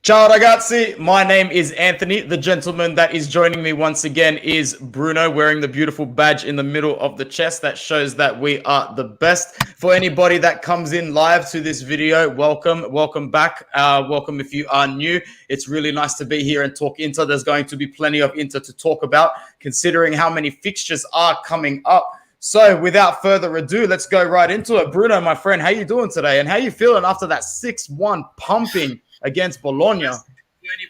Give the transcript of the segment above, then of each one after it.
Ciao ragazzi, my name is Anthony. The gentleman that is joining me once again is Bruno, wearing the beautiful badge in the middle of the chest that shows that we are the best. For anybody that comes in live to this video, welcome back. Welcome if you are new. It's really nice to be here and talk Inter. There's going to be plenty of Inter to talk about, considering how many fixtures are coming up. So without further ado, let's go right into it. Bruno, my friend, how you doing today? And how you feeling after that 6-1 pumping against Bologna?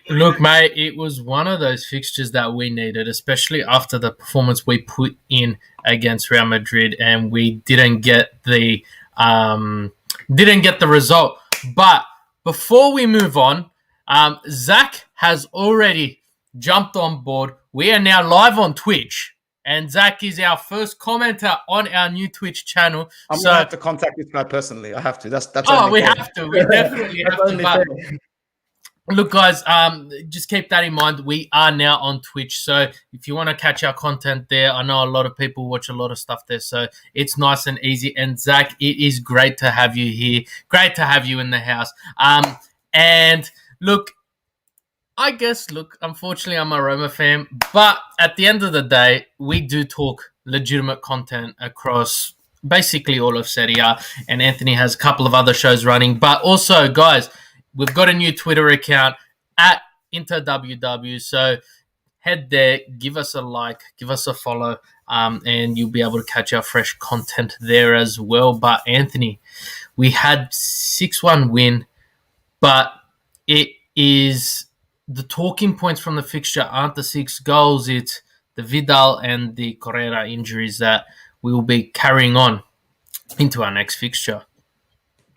Look, mate, it was one of those fixtures that we needed, especially after the performance we put in against Real Madrid, and we didn't get the result. But before we move on, Zach has already jumped on board. We are now live on Twitch. And Zach is our first commenter on our new Twitch channel. I'm going to have to contact this guy personally. I have to. That's we have to. We definitely have to. But look, guys, just keep that in mind. We are now on Twitch. So if you want to catch our content there, I know a lot of people watch a lot of stuff there. So it's nice and easy. And Zach, it is great to have you here. Great to have you in the house. And look, unfortunately, I'm a Roma fan, but at the end of the day, we do talk legitimate content across basically all of Serie A, and Anthony has a couple of other shows running. But also, guys, we've got a new Twitter account at InterWW, so head there, give us a like, give us a follow, and you'll be able to catch our fresh content there as well. But Anthony, we had 6-1 win, but it is... the talking points from the fixture aren't the 6 goals. It's the Vidal and the Correa injuries that we will be carrying on into our next fixture.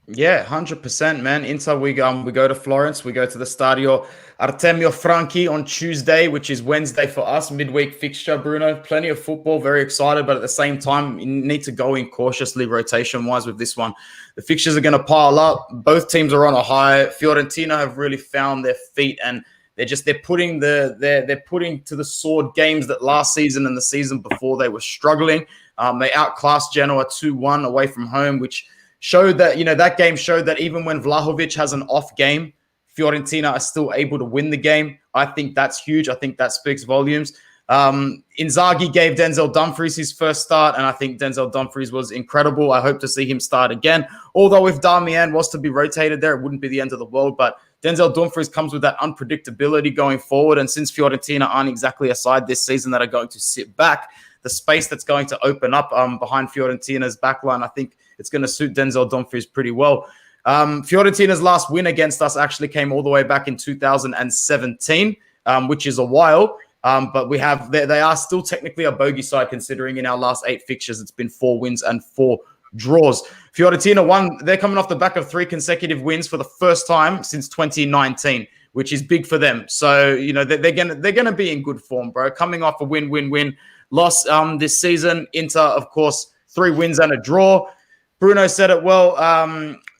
Yeah, 100%, man. Inter, we go to Florence. We go to the Stadio Artemio Franchi on Tuesday, which is Wednesday for us. Midweek fixture, Bruno. Plenty of football. Very excited, but at the same time, you need to go in cautiously rotation-wise with this one. The fixtures are going to pile up. Both teams are on a high. Fiorentina have really found their feet, and they're putting to the sword games that last season and the season before they were struggling. They outclassed Genoa 2-1 away from home, which showed that, that game showed that even when Vlahovic has an off game, Fiorentina are still able to win the game. I think that's huge. I think that speaks volumes. Inzaghi gave Denzel Dumfries his first start, and I think Denzel Dumfries was incredible. I hope to see him start again. Although if Darmian was to be rotated there, it wouldn't be the end of the world. But Denzel Dumfries comes with that unpredictability going forward. And since Fiorentina aren't exactly a side this season that are going to sit back, the space that's going to open up behind Fiorentina's backline, I think it's going to suit Denzel Dumfries pretty well. Fiorentina's last win against us actually came all the way back in 2017, which is a while. But they are still technically a bogey side, considering in our last 8 fixtures, it's been 4 wins and 4 draws. Fiorentina won. They're coming off the back of 3 consecutive wins for the first time since 2019, which is big for them. So, they're gonna be in good form, bro. Coming off a win loss this season. Inter, of course, 3 wins and a draw. Bruno said it well.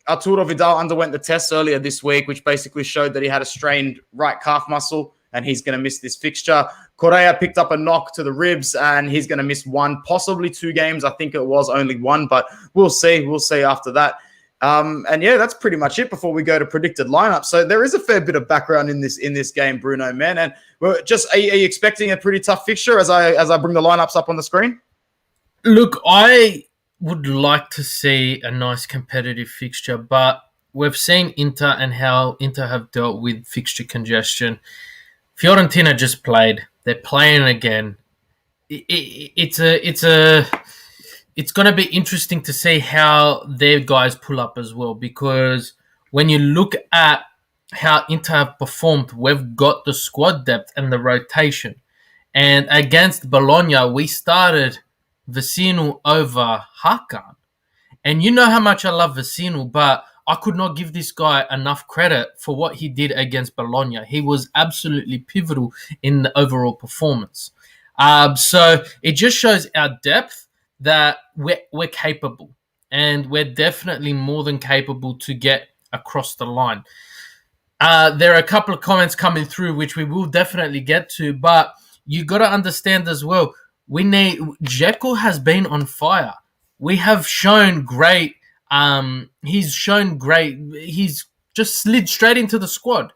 Arturo Vidal underwent the tests earlier this week, which basically showed that he had a strained right calf muscle, and he's going to miss this fixture. Correa picked up a knock to the ribs, and he's going to miss 1, possibly 2 games. I think it was only 1, but we'll see. We'll see after that. And yeah, that's pretty much it before we go to predicted lineup. So there is a fair bit of background in this game, Bruno, man. And are you expecting a pretty tough fixture as I bring the lineups up on the screen? Look, I would like to see a nice competitive fixture, but we've seen Inter and how Inter have dealt with fixture congestion. Fiorentina just played. They're playing again. It's going to be interesting to see how their guys pull up as well, because when you look at how Inter have performed, we've got the squad depth and the rotation. And against Bologna, we started Vecino over Hakan. And you know how much I love Vecino, but I could not give this guy enough credit for what he did against Bologna. He was absolutely pivotal in the overall performance. So it just shows our depth that we're capable, and we're definitely more than capable to get across the line. There are a couple of comments coming through, which we will definitely get to, but you got to understand as well, Dzeko has been on fire. We have shown great. He's shown great. He's just slid straight into the squad.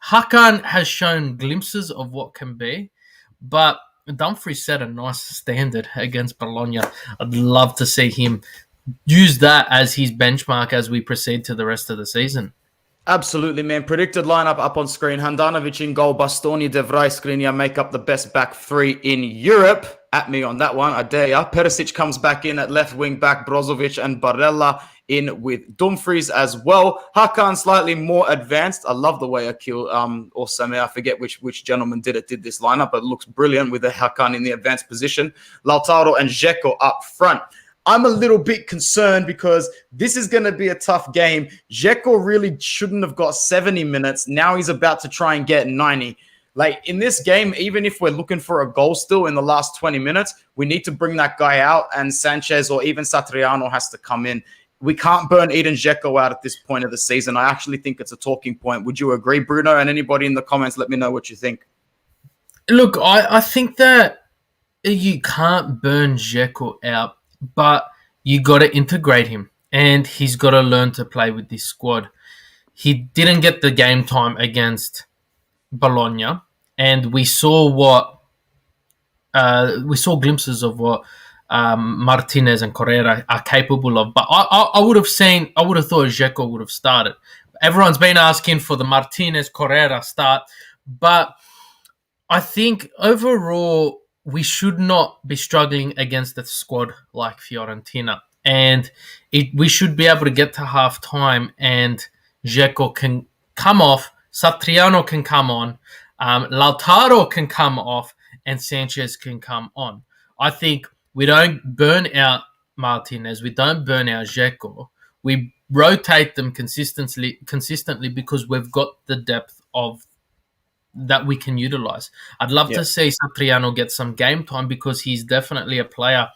Hakan has shown glimpses of what can be, but Dumfries set a nice standard against Bologna. I'd love to see him use that as his benchmark as we proceed to the rest of the season. Absolutely, man. Predicted lineup up on screen. Handanovic in goal. Bastoni, De Vrij, Skriniar make up the best back three in Europe. At me on that one, I dare ya. Perisic comes back in at left wing back. Brozovic and Barella in with Dumfries as well. Hakan slightly more advanced. I love the way Akil or Samir, I forget which gentleman did this lineup, but it looks brilliant with the Hakan in the advanced position. Lautaro and Dzeko up front. I'm a little bit concerned because this is going to be a tough game. Dzeko really shouldn't have got 70 minutes. Now he's about to try and get 90. Like in this game, even if we're looking for a goal still in the last 20 minutes, we need to bring that guy out, and Sanchez or even Satriano has to come in. We can't burn Eden Dzeko out at this point of the season. I actually think it's a talking point. Would you agree, Bruno? And anybody in the comments, let me know what you think. Look, I think that you can't burn Dzeko out, but you got to integrate him, and he's got to learn to play with this squad. He didn't get the game time against Bologna, and we saw glimpses of what Martinez and Correa are capable of. But I would have thought Dzeko would have started. Everyone's been asking for the Martinez Correa start, but I think overall we should not be struggling against a squad like Fiorentina, and we should be able to get to half time and Dzeko can come off, Satriano can come on, Lautaro can come off, and Sanchez can come on. I think we don't burn out Martinez, we don't burn out Dzeko. We rotate them consistently because we've got the depth of that we can utilize. I'd love to see Satriano get some game time because he's definitely a player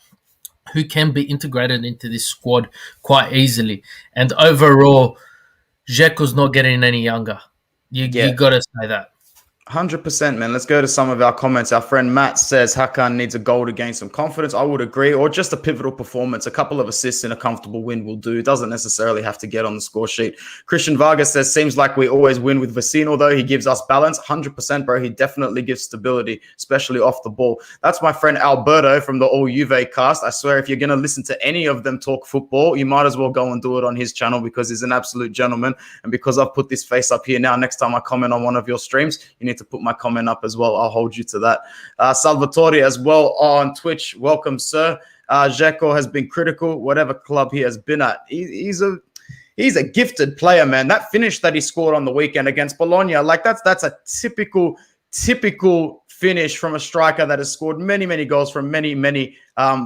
who can be integrated into this squad quite easily. And overall, Dzeko's not getting any younger. You got to say that. 100%, man. Let's go to some of our comments. Our friend Matt says Hakan needs a goal to gain some confidence. I would agree. Or just a pivotal performance. A couple of assists in a comfortable win will do. It doesn't necessarily have to get on the score sheet. Christian Vargas says, seems like we always win with Vecino, though. He gives us balance. 100%, bro. He definitely gives stability, especially off the ball. That's my friend Alberto from the All Juve cast. I swear, if you're going to listen to any of them talk football, you might as well go and do it on his channel because he's an absolute gentleman. And because I've put this face up here now, next time I comment on one of your streams, you need to put my comment up as well. I'll hold you to that. Salvatore as well on Twitch. Welcome, sir. Dzeko has been critical, whatever club he has been at. He's a gifted player, man. That finish that he scored on the weekend against Bologna, like that's a typical finish from a striker that has scored many goals from many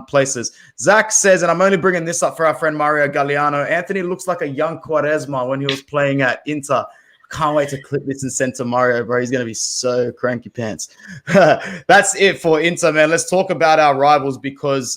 places. Zach says, and I'm only bringing this up for our friend Mario Galliano, Anthony looks like a young Quaresma when he was playing at Inter. Can't wait to clip this and send to Mario, bro. He's going to be so cranky pants. That's it for Inter, man. Let's talk about our rivals because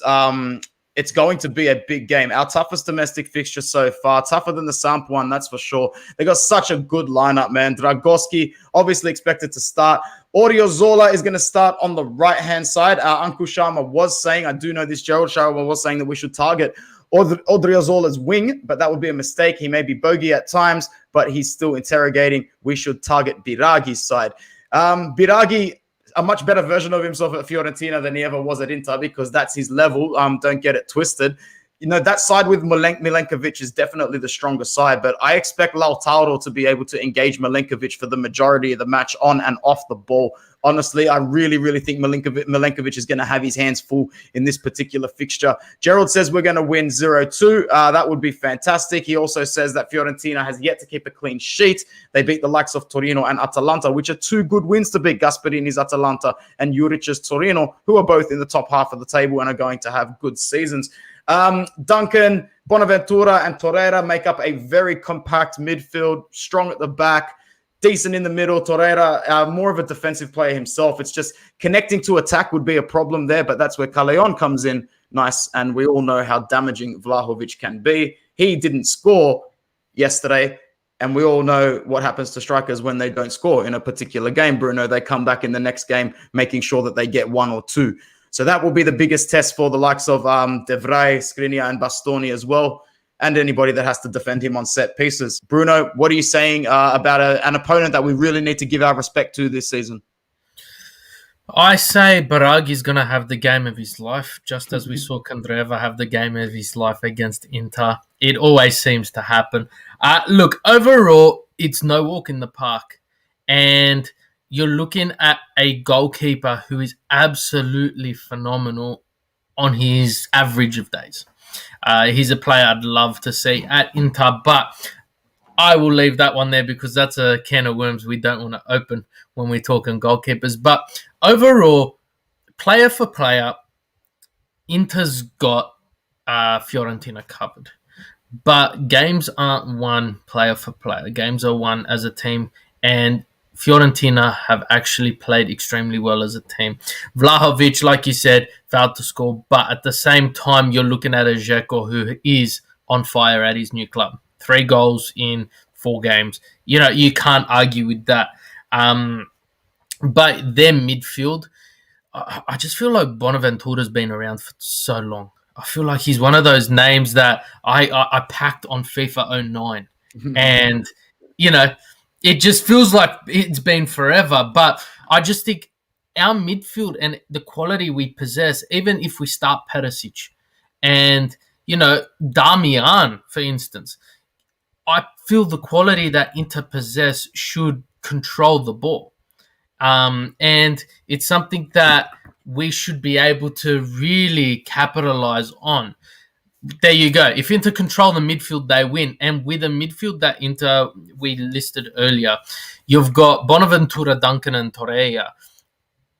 it's going to be a big game. Our toughest domestic fixture so far, tougher than the Samp one, that's for sure. They got such a good lineup, man. Dragowski, obviously expected to start. Odriozola is going to start on the right-hand side. Uncle Sharma was saying, I do know this, Gerald Sharma was saying that we should target Odriozola's wing, but that would be a mistake. He may be bogey at times, but he's still interrogating. We should target Biragi's side. Biragi, a much better version of himself at Fiorentina than he ever was at Inter because that's his level. Don't get it twisted. You know, that side with Milenkovic is definitely the stronger side, but I expect Lautaro to be able to engage Milenkovic for the majority of the match on and off the ball. Honestly, I really think Milenkovic is going to have his hands full in this particular fixture. Gerald says we're going to win 0-2. That would be fantastic. He also says that Fiorentina has yet to keep a clean sheet. They beat the likes of Torino and Atalanta, which are two good wins to beat Gasperini's Atalanta and Juric's Torino, who are both in the top half of the table and are going to have good seasons. Duncan, Bonaventura, and Torreira make up a very compact midfield, strong at the back, decent in the middle. Torreira, more of a defensive player himself. It's just connecting to attack would be a problem there, but that's where Callejon comes in nice, and we all know how damaging Vlahovic can be. He didn't score yesterday, and we all know what happens to strikers when they don't score in a particular game, Bruno. They come back in the next game, making sure that they get one or two. So that will be the biggest test for the likes of De Vrij, Skriniar, and Bastoni as well. and anybody that has to defend him on set pieces. Bruno, what are you saying about an opponent that we really need to give our respect to this season? I say Barag is going to have the game of his life, just as we saw Kandreva have the game of his life against Inter. It always seems to happen. Look, overall, it's no walk in the park. And you're looking at a goalkeeper who is absolutely phenomenal on his average of days. He's a player I'd love to see at Inter, but I will leave that one there because that's a can of worms we don't want to open when we're talking goalkeepers. But overall, player for player, Inter's got Fiorentina covered. But games aren't won player for player. Games are won as a team, and Fiorentina have actually played extremely well as a team. Vlahovic, like you said, failed to score, but at the same time, you're looking at a Dzeko who is on fire at his new club. 3 goals in 4 games. You know, you can't argue with that. But their midfield, I just feel like Bonaventura's been around for so long. I feel like he's one of those names that I packed on FIFA 09. And, you know, it just feels like it's been forever. But I just think our midfield and the quality we possess, even if we start Perisic and, you know, Damian, for instance, I feel the quality that Inter possess should control the ball. And it's something that we should be able to really capitalize on. There you go. If Inter control the midfield, they win. And with a midfield that Inter we listed earlier, you've got Bonaventura, Duncan, and Torreira.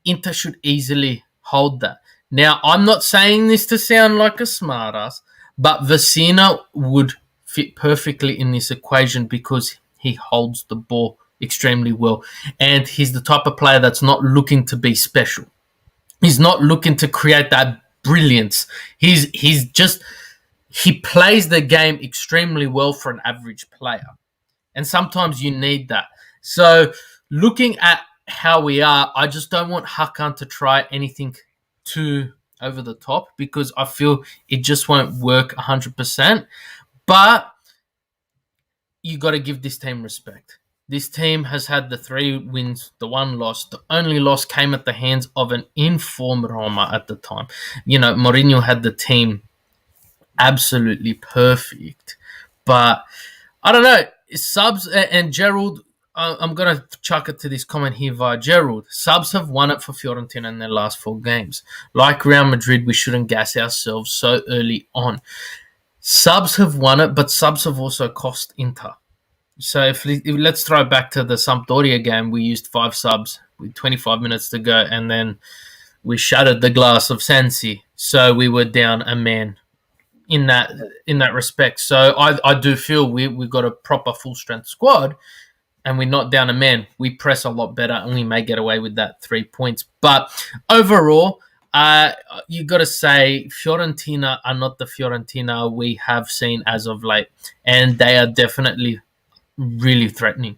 Inter should easily hold that. Now, I'm not saying this to sound like a smartass, but Vecino would fit perfectly in this equation because he holds the ball extremely well. And he's the type of player that's not looking to be special. He's not looking to create that brilliance. He plays the game extremely well for an average player. And sometimes you need that. So looking at how we are, I just don't want Hakan to try anything too over the top because I feel it just won't work 100%. But you got to give this team respect. This team has had the 3 wins, the 1 loss. The only loss came at the hands of an informed Roma at the time. You know, Mourinho had the team absolutely perfect. But I don't know. Subs and Gerald, I'm going to chuck it to this comment here via Gerald. Subs have won it for Fiorentina in their last 4 games. Like Real Madrid, we shouldn't gas ourselves so early on. Subs have won it, but subs have also cost Inter. So if let's throw back to the Sampdoria game, we used 5 subs with 25 minutes to go, and then we shattered the glass of Sensi. So we were down a man in that respect. So I do feel we've got a proper full strength squad, and we're not down a man. We press a lot better, and we may get away with that 3 points. But overall, you got to say Fiorentina are not the Fiorentina we have seen as of late, and they are definitely really threatening.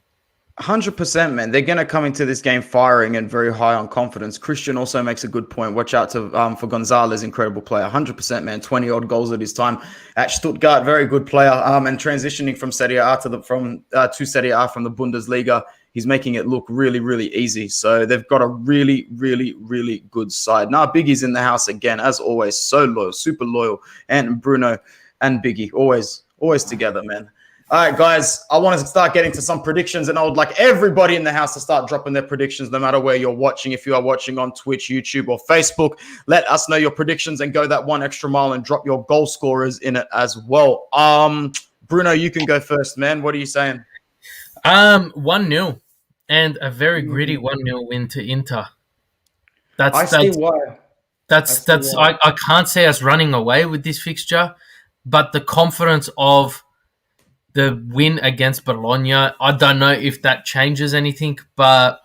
100%, man. They're going to come into this game firing and very high on confidence. Christian also makes a good point. Watch out for Gonzalez, incredible player. 100%, man. 20-odd goals at his time at Stuttgart. Very good player. And transitioning from Serie A to Serie A from the Bundesliga, he's making it look really, really easy. So they've got a really, really, really good side. Now, Biggie's in the house again, as always. So loyal, super loyal. And Bruno and Biggie, always together, man. All right, guys, I want to start getting to some predictions, and I would like everybody in the house to start dropping their predictions, no matter where you're watching. If you are watching on Twitch, YouTube, or Facebook, let us know your predictions and go that 1 extra mile and drop your goal scorers in it as well. Bruno, you can go first, man. What are you saying? 1-0 and a very gritty 1-0 win to Inter. I see why. I can't say us running away with this fixture, but the confidence of the win against Bologna, I don't know if that changes anything, but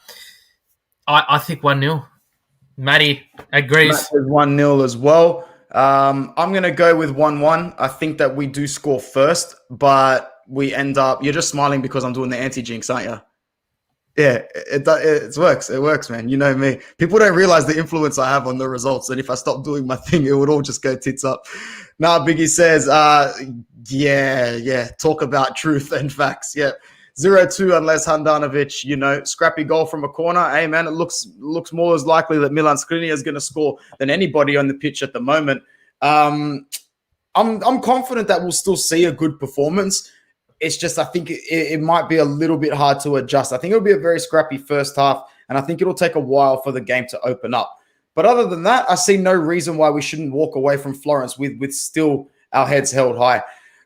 I think 1-0. Matty agrees. 1-0 as well. I'm going to go with 1-1. I think that we do score first, but we end up... You're just smiling because I'm doing the anti-jinx, aren't you? Yeah, it works. It works, man. You know me. People don't realize the influence I have on the results. And if I stop doing my thing, it would all just go tits up. Now, Biggie says, yeah. Talk about truth and facts. Yeah. 0-2 unless Handanovic, scrappy goal from a corner. Hey, man, it looks more as likely that Milan Skriniar is going to score than anybody on the pitch at the moment. I'm confident that we'll still see a good performance. It's just I think it might be a little bit hard to adjust. I think it'll be a very scrappy first half, and I think it'll take a while for the game to open up. But other than that, I see no reason why we shouldn't walk away from Florence with still our heads held high.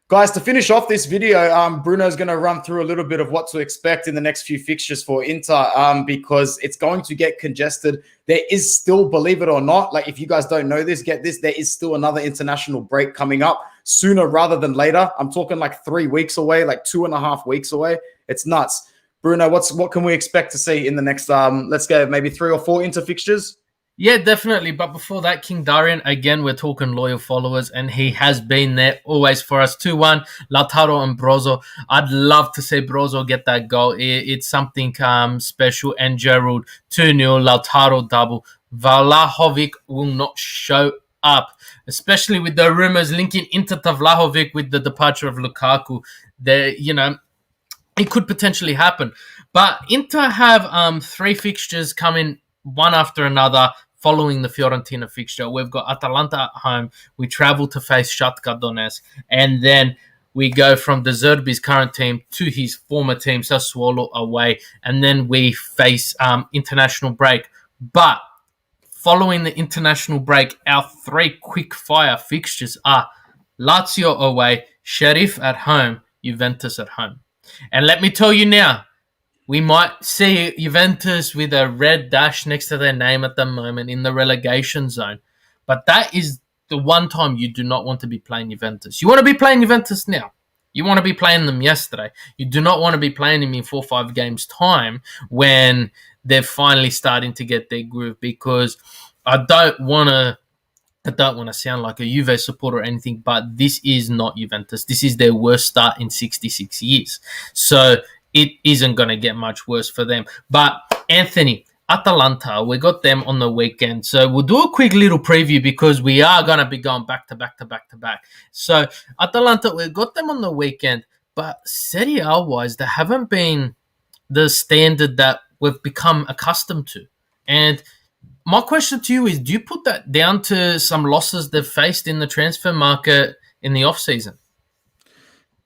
Guys, to finish off this video, Bruno's going to run through a little bit of what to expect in the next few fixtures for Inter because it's going to get congested. There is still, believe it or not, like if you guys don't know this, get this, there is still another international break coming up sooner rather than later. I'm talking like 3 weeks away, like 2.5 weeks away. It's nuts. Bruno, what can we expect to see in the next, let's go, maybe 3 or 4 Inter fixtures? Yeah, definitely. But before that, King Darian, again, we're talking loyal followers, and he has been there always for us. 2-1, Lautaro and Brozo. I'd love to see Brozo get that goal. It's something special. And Gerald, 2-0, Lautaro double. Vlahovic will not show up, especially with the rumors linking Inter to Vlahovic with the departure of Lukaku. It could potentially happen. But Inter have 3 fixtures coming one after another following the Fiorentina fixture. We've got Atalanta at home. We travel to face Shakhtar Donetsk. And then we go from De Zerbi's current team to his former team, Sassuolo, away. And then we face international break. But following the international break, our 3 quick-fire fixtures are Lazio away, Sheriff at home, Juventus at home. And let me tell you now, we might see Juventus with a red dash next to their name at the moment in the relegation zone. But that is the one time you do not want to be playing Juventus. You want to be playing Juventus now. You want to be playing them yesterday. You do not want to be playing them in 4 or 5 games' time when they're finally starting to get their groove, because I don't want to sound like a Juve supporter or anything, but this is not Juventus. This is their worst start in 66 years. So it isn't going to get much worse for them. But Anthony, Atalanta, we got them on the weekend. So we'll do a quick little preview because we are going to be going back to back to back to back. So Atalanta, we got them on the weekend, but Serie A-wise, they haven't been the standard that we've become accustomed to. And my question to you is, do you put that down to some losses they've faced in the transfer market in the off-season?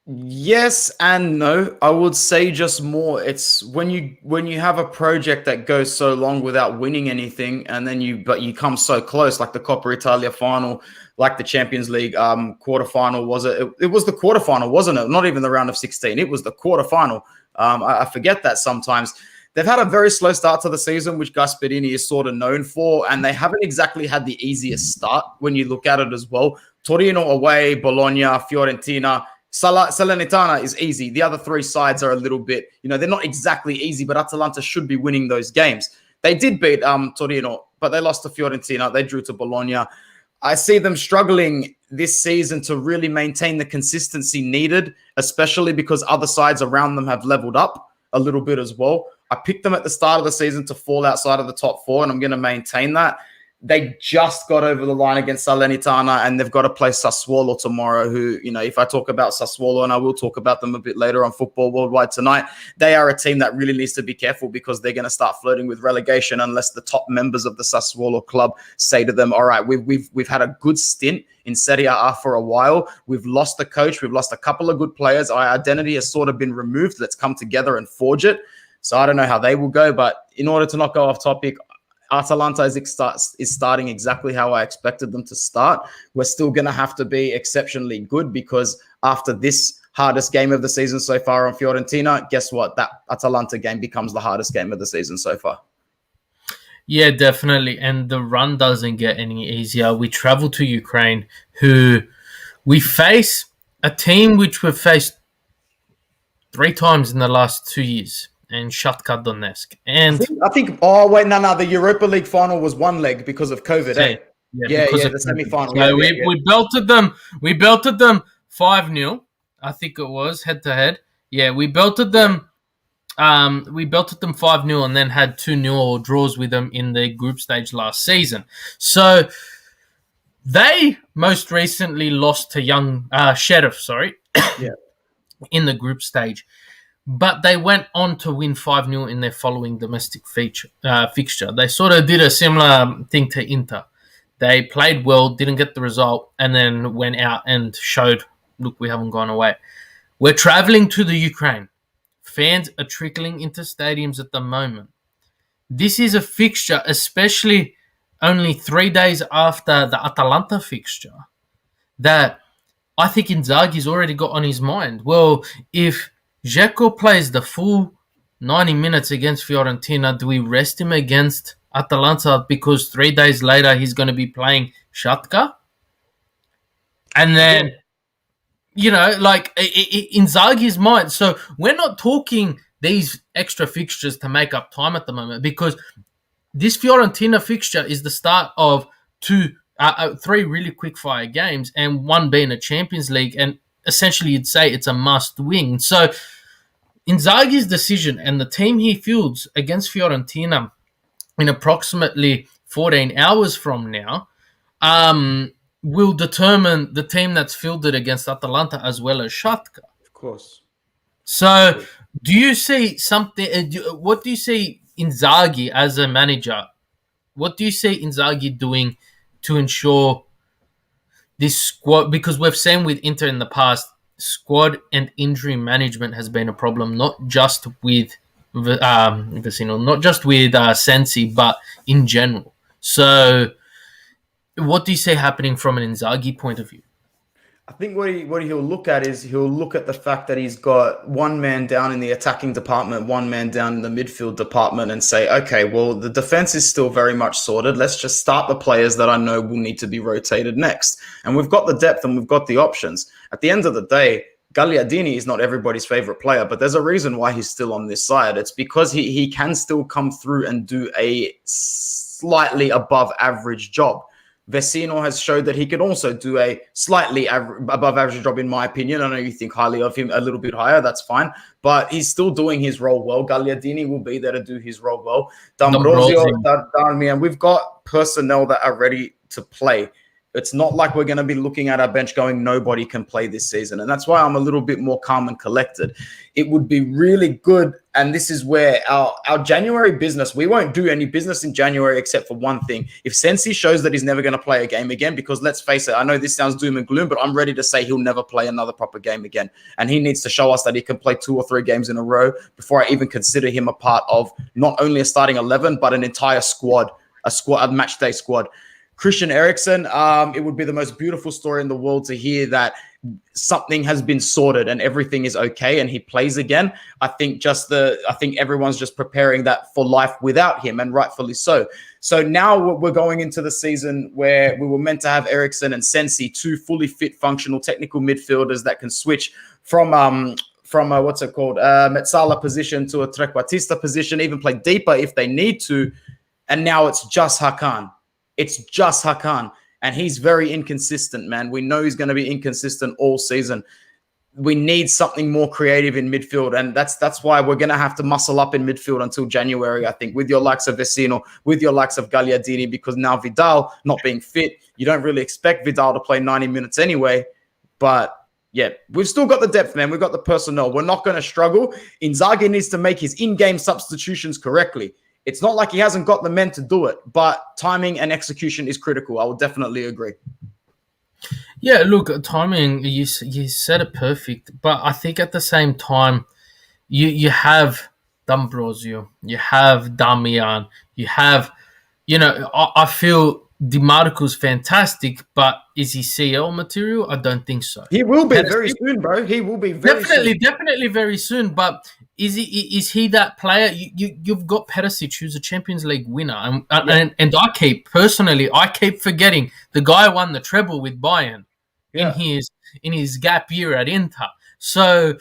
Yes and no. I would say just more. It's when you have a project that goes so long without winning anything, and then you come so close, like the Coppa Italia final, like the Champions League quarterfinal. Was it? It was the quarterfinal, wasn't it? Not even the round of 16. It was the quarterfinal. I forget that sometimes. They've had a very slow start to the season, which Gasperini is sort of known for, and they haven't exactly had the easiest start when you look at it as well. Torino away, Bologna, Fiorentina. Salernitana is easy. The other 3 sides are a little bit, they're not exactly easy, but Atalanta should be winning those games. They did beat Torino, but they lost to Fiorentina. They drew to Bologna. I see them struggling this season to really maintain the consistency needed, especially because other sides around them have leveled up a little bit as well. I picked them at the start of the season to fall outside of the top 4, and I'm going to maintain that. They just got over the line against Salernitana, and they've got to play Sassuolo tomorrow, who, if I talk about Sassuolo, and I will talk about them a bit later on Football Worldwide tonight, they are a team that really needs to be careful because they're going to start flirting with relegation unless the top members of the Sassuolo club say to them, all right, we've had a good stint in Serie A for a while. We've lost the coach. We've lost a couple of good players. Our identity has sort of been removed. Let's come together and forge it. So I don't know how they will go, but in order to not go off topic, Atalanta is starting exactly how I expected them to start. We're still going to have to be exceptionally good because after this hardest game of the season so far on Fiorentina, guess what? That Atalanta game becomes the hardest game of the season so far. Yeah, definitely. And the run doesn't get any easier. We travel to Ukraine, who we face a team which we've faced 3 times in the last 2 years. And Shakhtar Donetsk. And I think the Europa League final was 1 leg because of COVID. Yeah, the semi-final. So we belted them. We belted them 5-0. I think it was head to head. Yeah, we belted them We belted them 5-0 and then had 2-0 draws with them in the group stage last season. So they most recently lost to young Sheriff, Yeah, in the group stage. But they went on to win 5-0 in their following domestic fixture. They sort of did a similar thing to Inter. They played well, didn't get the result, and then went out and showed, look, we haven't gone away. We're traveling to the Ukraine. Fans are trickling into stadiums at the moment. This is a fixture, especially only 3 days after the Atalanta fixture, that I think Inzaghi's already got on his mind. Well, if Dzeko plays the full 90 minutes against Fiorentina, do we rest him against Atalanta because 3 days later he's going to be playing Shakhtar? And then, Inzaghi's mind. So we're not talking these extra fixtures to make up time at the moment, because this Fiorentina fixture is the start of three really quick fire games, and one being a Champions League, and essentially you'd say it's a must win. So Inzaghi's decision and the team he fields against Fiorentina in approximately 14 hours from now will determine the team that's fielded against Atalanta as well as Shakhtar. of course. So do you see something? What do you see Inzaghi as a manager? What do you see Inzaghi doing to ensure this squad? Because we've seen with Inter in the past, squad and injury management has been a problem, not just with Vecino, not just with Sensi, but in general. So what do you see happening from an Inzaghi point of view? I think what he'll look at is he'll look at the fact that he's got one man down in the attacking department, one man down in the midfield department, and say, okay, well, the defense is still very much sorted. Let's just start the players that I know will need to be rotated next. And we've got the depth and we've got the options. At the end of the day, Gagliardini is not everybody's favorite player, but there's a reason why he's still on this side. It's because he can still come through and do a slightly above average job. Vecino has showed that he can also do a slightly above average job, in my opinion. I know you think highly of him, a little bit higher, that's fine. But he's still doing his role well. Gagliardini will be there to do his role well. D'Ambrosio, Darmian, we've got personnel that are ready to play. It's not like we're going to be looking at our bench going, nobody can play this season. And that's why I'm a little bit more calm and collected. It would be really good. And this is where our January business, we won't do any business in January except for one thing. If Sensi shows that he's never going to play a game again, because let's face it, I know this sounds doom and gloom, but I'm ready to say he'll never play another proper game again. And he needs to show us that he can play 2 or 3 games in a row before I even consider him a part of not only a starting 11, but an entire squad, a match day squad. Christian Eriksen, it would be the most beautiful story in the world to hear that something has been sorted and everything is okay and he plays again. I think everyone's just preparing that for life without him, and rightfully so. So now we're going into the season where we were meant to have Eriksen and Sensi, 2 fully fit, functional, technical midfielders that can switch from Mezzala position to a trequartista position, even play deeper if they need to. And now it's just Hakan. It's just Hakan, and he's very inconsistent, man. We know he's going to be inconsistent all season. We need something more creative in midfield, and that's why we're going to have to muscle up in midfield until January, I think, with your likes of Vecino, with your likes of Gagliardini, because now Vidal not being fit, you don't really expect Vidal to play 90 minutes anyway. But yeah, we've still got the depth, man. We've got the personnel. We're not going to struggle. Inzaghi needs to make his in-game substitutions correctly. It's not like he hasn't got the men to do it, but timing and execution is critical. I would definitely agree. Yeah, look, timing, you said it perfect. But I think at the same time, you have D'Ambrosio, you have Damian, you have, I feel DiMarco's fantastic, but is he CL material? I don't think so. He will be very soon, bro. He will be definitely very soon. But is he that player? You've got Perisic, who's a Champions League winner, and I keep forgetting the guy won the treble with Bayern in his gap year at Inter. So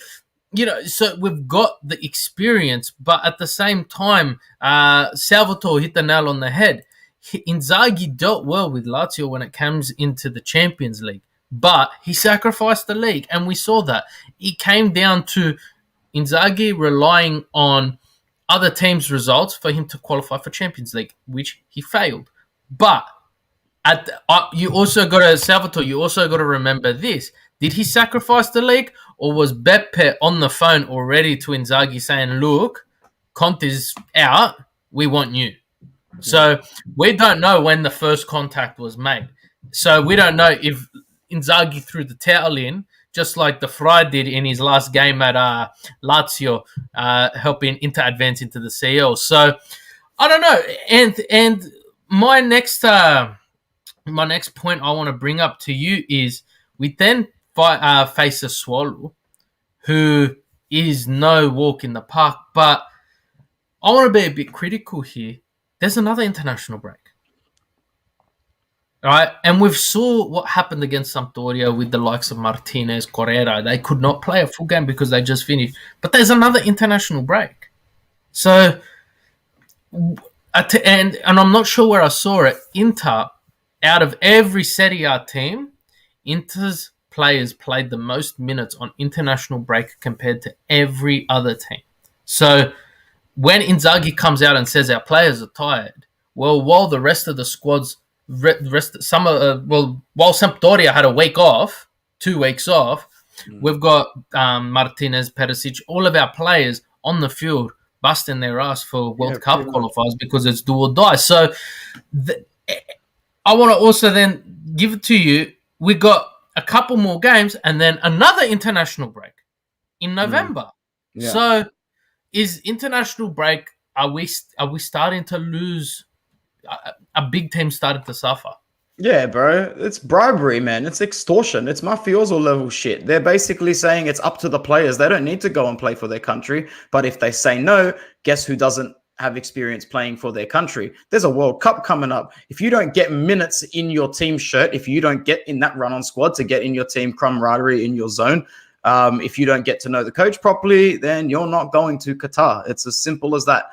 so we've got the experience, but at the same time, Salvatore hit the nail on the head. Inzaghi dealt well with Lazio when it comes into the Champions League, but he sacrificed the league, and we saw that. It came down to Inzaghi relying on other teams' results for him to qualify for Champions League, which he failed. But you also got to, Salvatore, you also got to remember this. Did he sacrifice the league, or was Beppe on the phone already to Inzaghi saying, look, Conte's out, we want you? So we don't know when the first contact was made. So we don't know if Inzaghi threw the towel in, just like the Fry did in his last game at Lazio, helping Inter advance into the CL. So I don't know. And my next point I want to bring up to you is we then face a Swallow who is no walk in the park. But I want to be a bit critical here. There's another international break. All right, and we've saw what happened against Sampdoria with the likes of Martinez, Correa. They could not play a full game because they just finished. But there's another international break. So, and I'm not sure where I saw it. Inter, out of every Serie A team, Inter's players played the most minutes on international break compared to every other team. So, when Inzaghi comes out and says our players are tired, well, while the rest of the squads, while Sampdoria had a week off, 2 weeks off, we've got Martinez, Perisic, all of our players on the field busting their ass for World Cup qualifiers because it's do or die. So I want to also then give it to you. We got a couple more games and then another international break in November. Yeah. So is international break, are we starting to lose? A big team started to suffer. Yeah, bro. It's bribery, man. It's extortion. It's mafioso level shit. They're basically saying it's up to the players. They don't need to go and play for their country. But if they say no, guess who doesn't have experience playing for their country? There's a World Cup coming up. If you don't get minutes in your team shirt, if you don't get in that run-on squad to get in your team camaraderie in your zone, if you don't get to know the coach properly, then you're not going to Qatar. It's as simple as that.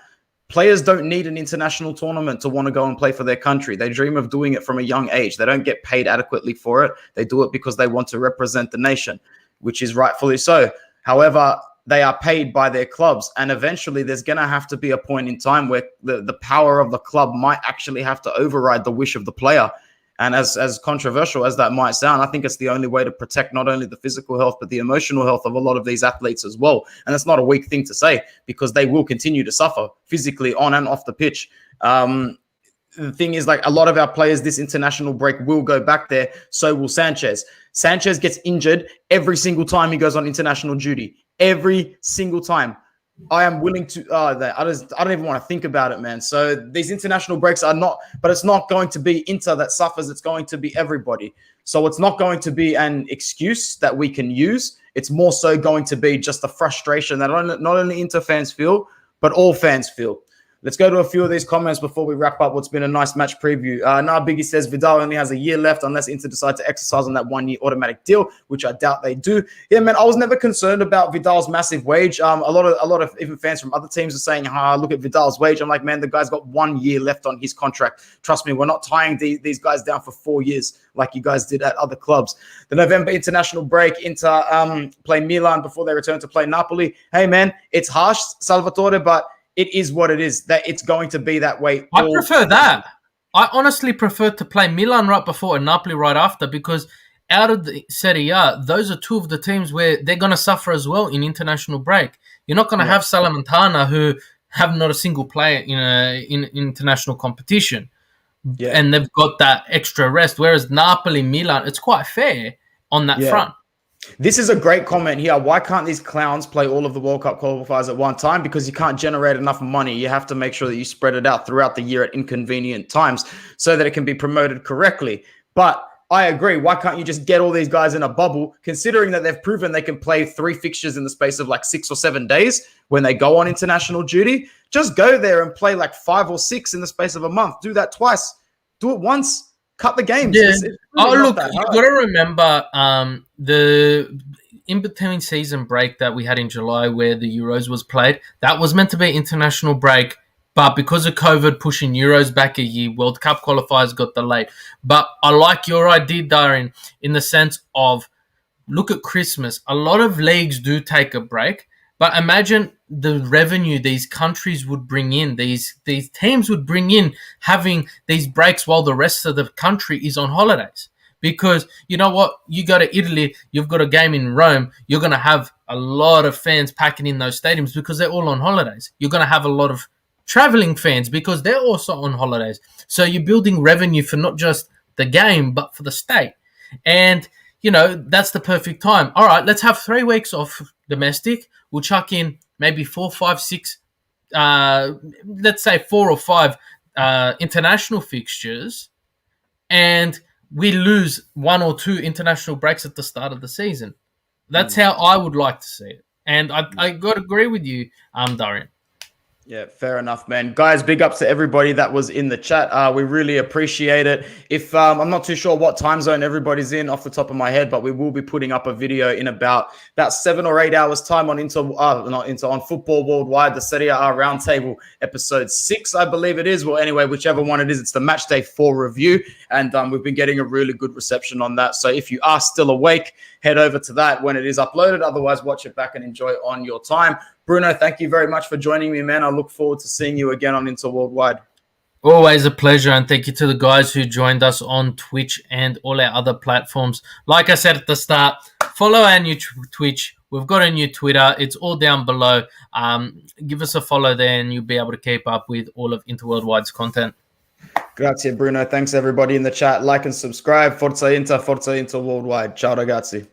Players don't need an international tournament to want to go and play for their country. They dream of doing it from a young age. They don't get paid adequately for it. They do it because they want to represent the nation, which is rightfully so. However, they are paid by their clubs. And eventually there's going to have to be a point in time where the power of the club might actually have to override the wish of the player. And as controversial as that might sound, I think it's the only way to protect not only the physical health, but the emotional health of a lot of these athletes as well. And that's not a weak thing to say because they will continue to suffer physically on and off the pitch. The thing is, like, a lot of our players, this international break will go back there. So will Sanchez. Sanchez gets injured every single time he goes on international duty. Every single time. I am willing to, I don't even want to think about it, man. So these international breaks are not, but it's not going to be Inter that suffers. It's going to be everybody. So it's not going to be an excuse that we can use. It's more so going to be just the frustration that not only Inter fans feel, but all fans feel. Let's go to a few of these comments before we wrap up what's been a nice match preview. Biggie says Vidal only has a year left unless Inter decide to exercise on that 1 year automatic deal, which I doubt they do. Yeah, man, I was never concerned about Vidal's massive wage. A lot of even fans from other teams are saying, look at Vidal's wage. I'm like, man, the guy's got 1 year left on his contract. Trust me, we're not tying these guys down for 4 years like you guys did at other clubs. The November international break, Inter play Milan before they return to play Napoli. Hey, man, it's harsh, Salvatore, but it is what it is. That it's going to be that way. I prefer that. I honestly prefer to play Milan right before and Napoli right after because out of the Serie A, those are two of the teams where they're going to suffer as well in international break. You're not going to have Salernitana who have not a single player in international competition. Yeah. And they've got that extra rest. Whereas Napoli, Milan, it's quite fair on that front. This is a great comment here. Why can't these clowns play all of the World Cup qualifiers at one time? Because you can't generate enough money. You have to make sure that you spread it out throughout the year at inconvenient times so that it can be promoted correctly. But I agree. Why can't you just get all these guys in a bubble, considering that they've proven they can play 3 fixtures in the space of like 6 or 7 days when they go on international duty? Just go there and play like 5 or 6 in the space of a month. Do that twice. Do it once. Cut the games. Yeah. Really look, you got to remember the in-between season break that we had in July where the Euros was played. That was meant to be international break, but because of COVID pushing Euros back a year, World Cup qualifiers got delayed. But I like your idea, Darren, in the sense of look at Christmas. A lot of leagues do take a break, But imagine the revenue these countries would bring in, these teams would bring in, having these breaks while the rest of the country is on holidays. Because you know what? You go to Italy, you've got a game in Rome, you're going to have a lot of fans packing in those stadiums because they're all on holidays. You're going to have a lot of traveling fans because they're also on holidays. So you're building revenue for not just the game, but for the state. And, that's the perfect time. All right, let's have 3 weeks off domestic. We'll chuck in maybe 4, 5, 6, let's say 4 or 5 international fixtures, and we lose 1 or 2 international breaks at the start of the season. That's how I would like to see it. And I got to agree with you, Darian. Yeah, fair enough, man. Guys, big ups to everybody that was in the chat. We really appreciate it. If I'm not too sure what time zone everybody's in off the top of my head, but we will be putting up a video in about 7 or 8 hours time on on Football Worldwide, the Serie A Roundtable episode 6, I believe it is. Well, anyway, whichever one it is, it's the Match Day 4 review, and we've been getting a really good reception on that. So if you are still awake, head over to that when it is uploaded. Otherwise, watch it back and enjoy it on your time. Bruno, thank you very much for joining me, man. I look forward to seeing you again on Inter Worldwide. Always a pleasure, and thank you to the guys who joined us on Twitch and all our other platforms. Like I said at the start, follow our new Twitch. We've got a new Twitter. It's all down below. Give us a follow there, and you'll be able to keep up with all of Inter Worldwide's content. Grazie, Bruno. Thanks, everybody in the chat. Like and subscribe. Forza Inter Worldwide. Ciao, ragazzi.